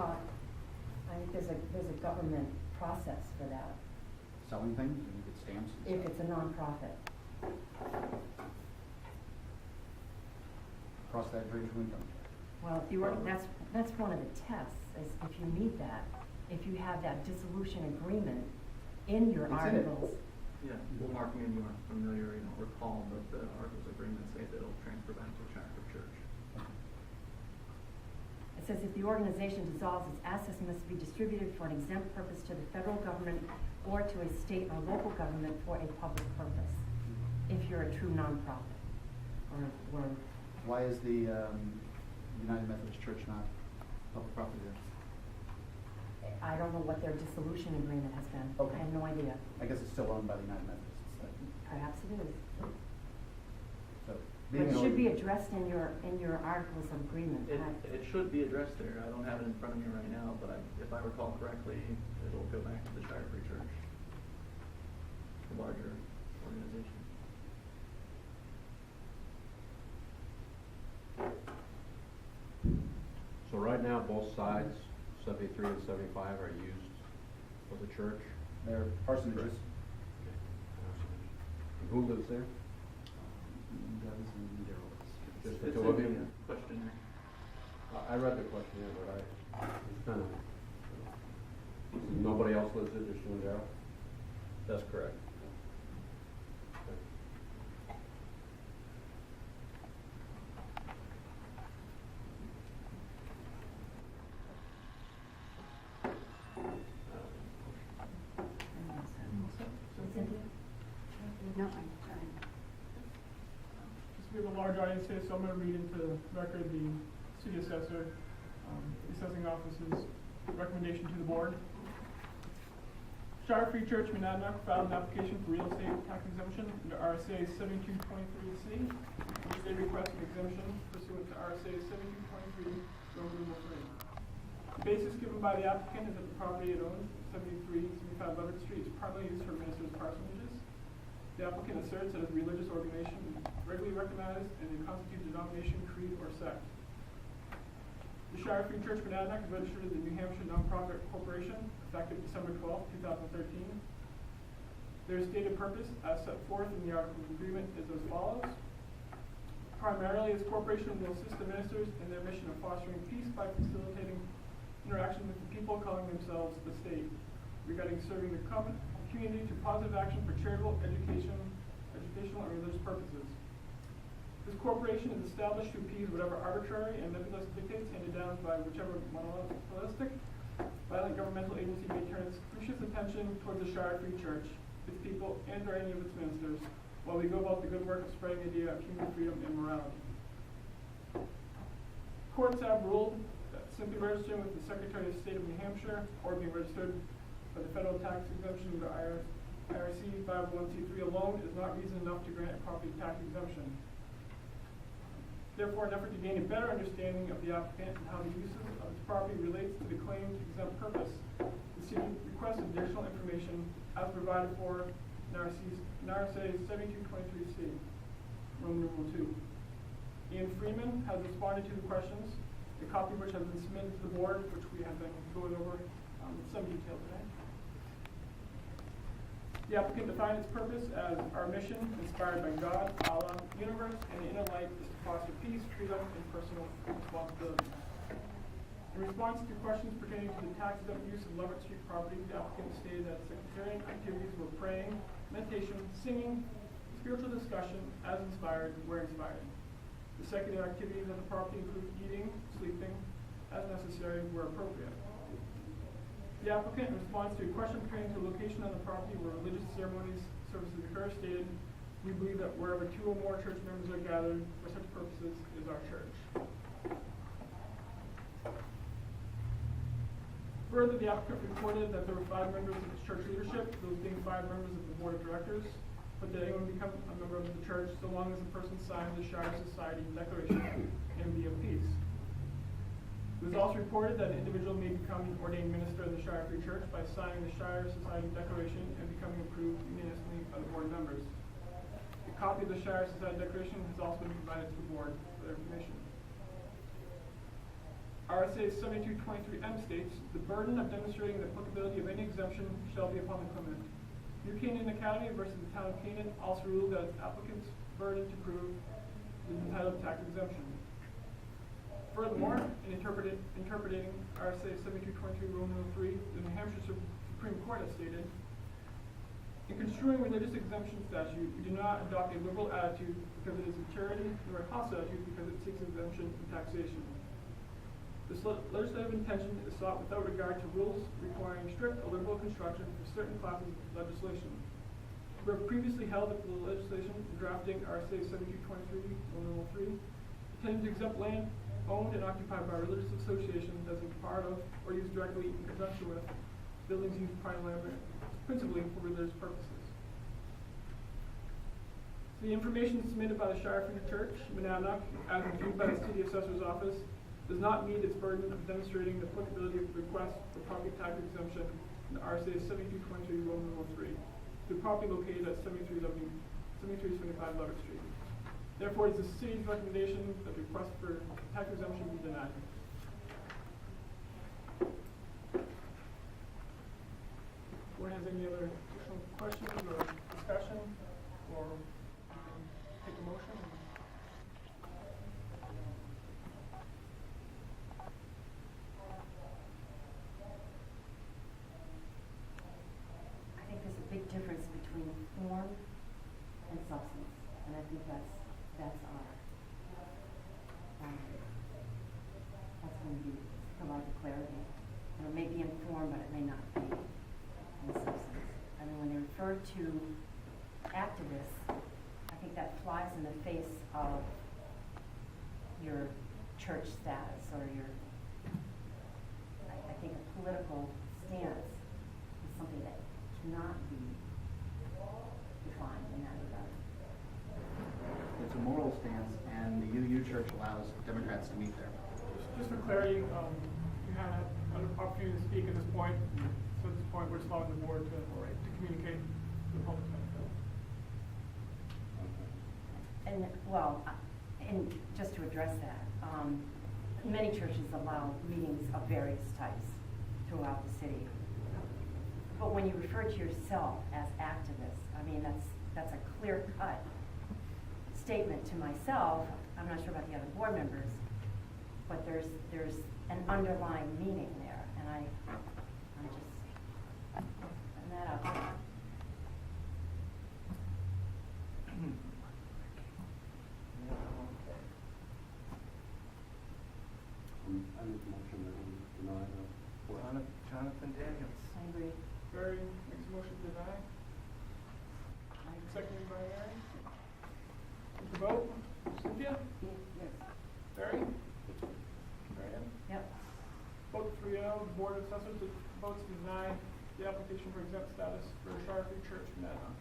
not, I think there's a government process for that, Selling things, and you get stamps and if stuff. it's a nonprofit. Cross that bridge when we come. Well, if you were, that's one of the tests, is if you meet that, if you have that dissolution agreement in your It's in it. articles. Yeah, well, Mark, maybe you aren't familiar, you don't recall, but the Articles of Agreement say that it'll transfer back to Shire Free Church. It says if the organization dissolves, its assets must be distributed for an exempt purpose to the federal government or to a state or local government for a public purpose, if you're a true nonprofit. Or Why is the United Methodist Church not public property there? I don't know what their dissolution agreement has been. Okay. I have no idea. I guess it's still owned by the United Methodists. Perhaps it is. So, But it should be addressed in your articles of agreement. It should be addressed there. I don't have it in front of me right now, but if I recall correctly, it'll go back to the Shire Free Church, the larger organization. So right now, both sides, 73 and 75, are used for the church? They're parsonages. And who lives there? Doves and Darrells. Just the It's two of in you? the questionnaire. I read the questionnaire, but it's kind of, nobody else lives there, just you and Darrell? That's correct. No, We have a large audience here, so I'm going to read into the record the city assessor, the assessing office's recommendation to the board. Shire Free Church, Monadnock filed an application for real estate tax exemption under RSA 7223C, which they request an exemption pursuant to RSA 7223, Roman numeral 3. The basis given by the applicant is that the property it owns, 7375 Leverett Street, is primarily used for minister's parsonages. The applicant asserts that as a religious organization regularly recognized and a constituted denomination, creed, or sect. The Shire Free Church Monadnock is registered as a New Hampshire nonprofit corporation effective December 12, 2013. Their stated purpose, as set forth in the Articles of Agreement, is as follows. Primarily, this corporation will assist the ministers in their mission of fostering peace by facilitating interaction with the people calling themselves the state, regarding serving the common community to positive action for charitable, educational, and religious purposes. This corporation is established to appease whatever arbitrary and nebulous dictates handed down by whichever monopolistic, violent governmental agency may turn its precious attention towards the Shire Free Church, its people, and or any of its ministers, while we go about the good work of spreading the idea of human freedom and morality. Courts have ruled that simply registering with the Secretary of State of New Hampshire or being registered by the federal tax exemption under IRC 501c3 alone is not reason enough to grant a property tax exemption. Therefore, in an effort to gain a better understanding of the applicant and how the uses of its property relates to the claimed exempt purpose, the city requests additional information as provided for in RSA 7223C, Roman numeral 2. Ian Freeman has responded to the questions, a copy of which has been submitted to the board, which we have been going over in some detail today. The applicant defined its purpose as our mission, inspired by God, Allah, universe, and the inner light, is to foster peace, freedom, and personal responsibility. In response to questions pertaining to the tax-exempt use of Leverett Street property, the applicant stated that sectarian activities were praying, meditation, singing, spiritual discussion, as inspired, where inspired. The secular activities of the property include eating, sleeping, as necessary, where appropriate. The applicant, in response to a question pertaining to a location on the property where religious ceremonies, services occur, stated, "We believe that wherever two or more church members are gathered for such purposes is our church." Further, the applicant reported that there were 5 members of its church leadership, those being 5 members of the board of directors, but that anyone become a member of the church so long as the person signs the Shire Society Declaration and be of peace. It was also reported that an individual may become an ordained minister of the Shire Free Church by signing the Shire Society Declaration and becoming approved unanimously by the board members. A copy of the Shire Society Declaration has also been provided to the board for their information. RSA 7223M states, the burden of demonstrating the applicability of any exemption shall be upon the claimant. New Canaan Academy versus the town of Keene also ruled that applicant's burden to prove is entitled to tax exemption. Furthermore, in interpreting RSA 7223 Roman 3, the New Hampshire Supreme Court has stated, in construing religious exemption statute, we do not adopt a liberal attitude because it is a charity, nor a hostile attitude because it seeks exemption from taxation. This legislative intention is sought without regard to rules requiring strict or liberal construction for certain classes of legislation. We have previously held that the legislation drafting RSA 7223 Roman 3 intended to exempt land owned and occupied by religious associations as a part of or used directly in conjunction with buildings used primarily principally for religious purposes. The information submitted by the Shire Free Church, Monadnock, as reviewed by the City Assessor's Office, does not meet its burden of demonstrating the applicability of requests for property tax exemption in RSA 7223 Roman 3 to property located at 7375 Leverett Street. Therefore, it is the City's recommendation that the request for tax exemption be denied. Board has any other additional questions or discussion, or take a motion? I think there's a big difference between form and substance, and I think that's our, that's going to be provide the clarity. And it may be in form, but it may not be in substance. I mean, when they refer to activists, I think that flies in the face of your church status or your, I think a political stance is something that cannot be defined in that regard. It's a moral stance, and the UU Church allows Democrats to meet there. Just for clarity, you have an opportunity to speak at this point. So at this point, we're just allowing the board to communicate to the public benefit. And, well, and just to address that, many churches allow meetings of various types throughout the city. But when you refer to yourself as activists, I mean, that's a clear-cut statement to myself. I'm not sure about the other board members, but there's an underlying meaning there, and I'm just putting that out there. I make a motion that we deny the Jonathan Daniels. I agree. Barry makes a motion to deny. Seconded by Mary. Take the vote. Cynthia? Yes. Barry? Marianne? Yep. Vote 3-0. The Board of Assessors votes to deny the application for exempt status for Shire Free Church, Monadnock.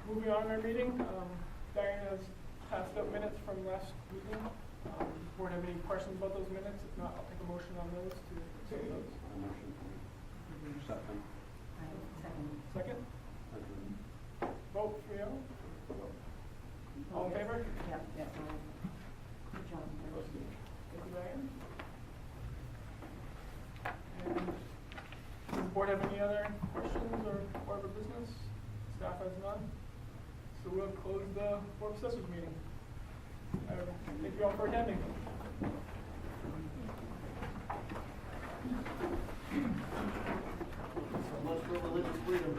Moving on in our meeting, Diane has passed out minutes from last meeting. Does the board have any questions about those minutes? If not, I'll take a motion on those to accept those. motion. Second. I second. Second? Vote 3-0. All in favor? Yep. Yep. Good job. Thank you, Diane. And does the board have any other questions or other business? Staff has none. So we'll close the Board of Assessors meeting. Thank you all for attending. So much for religious freedom.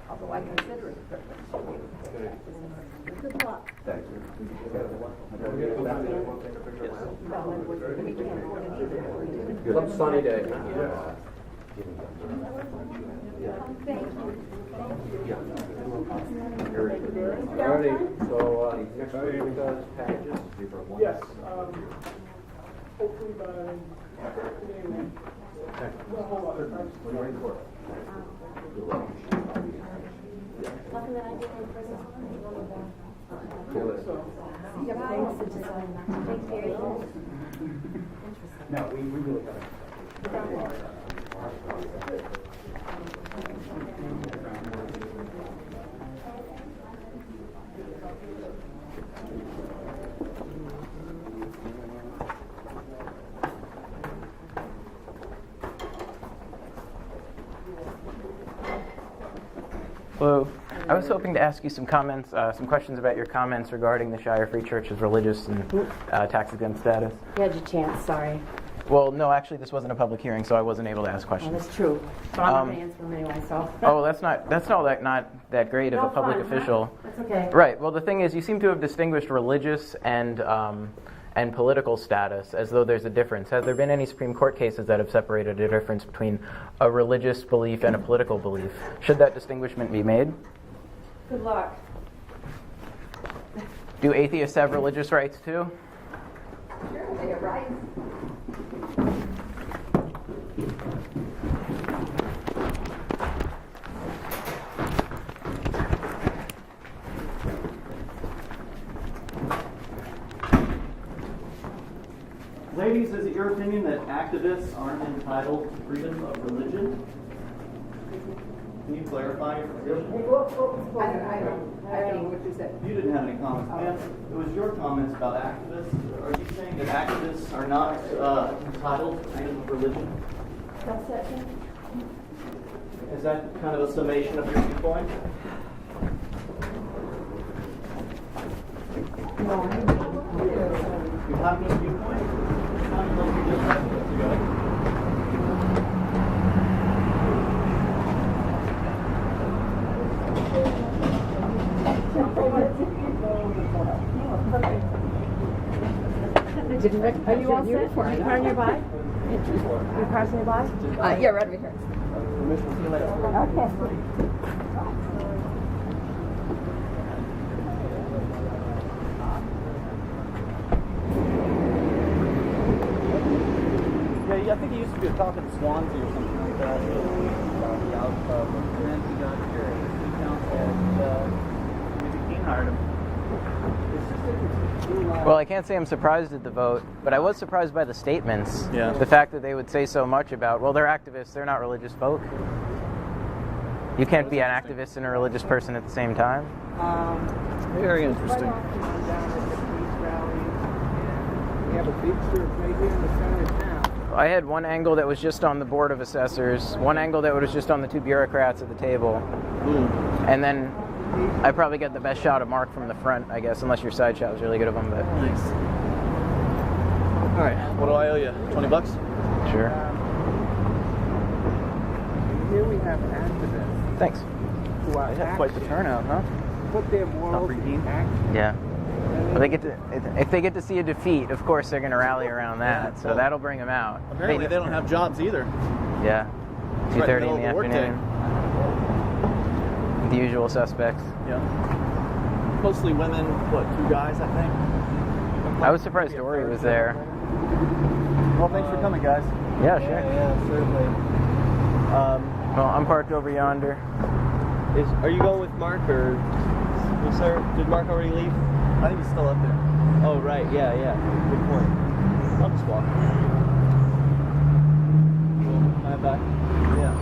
Although I consider it a privilege. Good luck. Thank you. It's a sunny day. Alrighty, so, next week, packages. Yes, hopefully by today, well, hold on. Nothing that I did in prison. So, No, we really haven't. Hello. I was hoping to ask you some comments, some questions about your comments regarding the Shire Free Church's religious and tax-exempt status. You had your chance, sorry. Well, no, actually, this wasn't a public hearing, so I wasn't able to ask Oh, questions. that's true. So I'm not going to answer them anyway, so. Oh, that's not that great of No a public fun, huh? official. That's okay. Right. Well, the thing is, you seem to have distinguished religious and political status as though there's a difference. Has there been any Supreme Court cases that have separated a difference between a religious belief and a political belief? Should that distinguishment be made? Good luck. Do atheists have religious rights too? Sure, they have rights. Ladies, is it your opinion that activists aren't entitled to freedom of religion? Can you clarify your position? I don't know what you said. You didn't have any comments, ma'am. It was your comments about activists. Are you saying that activists are not entitled to freedom of religion? Is that kind of a summation of your viewpoint? No, You have no viewpoint? It sounded like you just had a minute ago. Are you all set? Your car nearby? Your car's nearby? Yeah, right over here. Okay. Yeah, I think he used to be a cop in Swansea or something like that. And then he got here at the city council and maybe Keene hired him. Well, I can't say I'm surprised at the vote, but I was surprised by the statements. Yeah. The fact that they would say so much about, well, they're activists, they're not religious folk. You can't be an activist and a religious person at the same time. Very interesting. We have a big church right here in the center of town. I had one angle that was just on the Board of Assessors, one angle that was just on the two bureaucrats at the table, and then I probably get the best shot of Mark from the front, I guess, unless your side shot was really good of him, but Nice. All right, what do I owe you? $20? sure. Here we have activists Thanks. who are They have quite the turnout, huh? put their morals Not for Keene. in action. Yeah. Well, they get to, if they get to see a defeat, of course they're going to rally around that, so that'll bring them out. Apparently they don't have jobs either. Yeah. It's right 2:30 in the middle of the workday. afternoon. The usual suspects. Yeah. Mostly women, what, 2 guys, I think? I was surprised Dory was there. Well, thanks for coming, guys. Yeah, sure. Yeah, certainly. Well, I'm parked over yonder. Are you going with Mark or yes, sir? Did Mark already leave? I think he's still up there. Oh, right. Yeah. Good point. I'll just walk. Am I back? Yeah.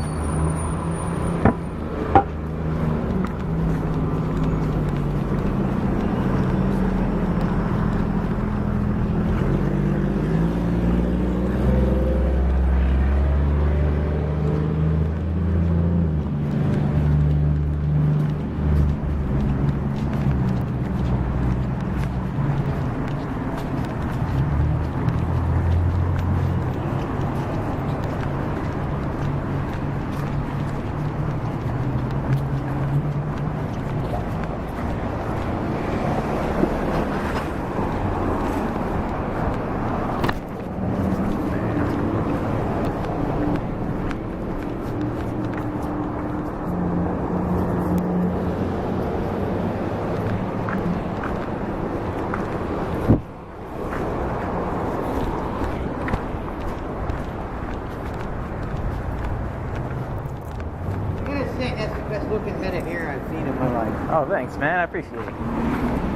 been a hair I've seen in my life. Oh, thanks, man. I appreciate it.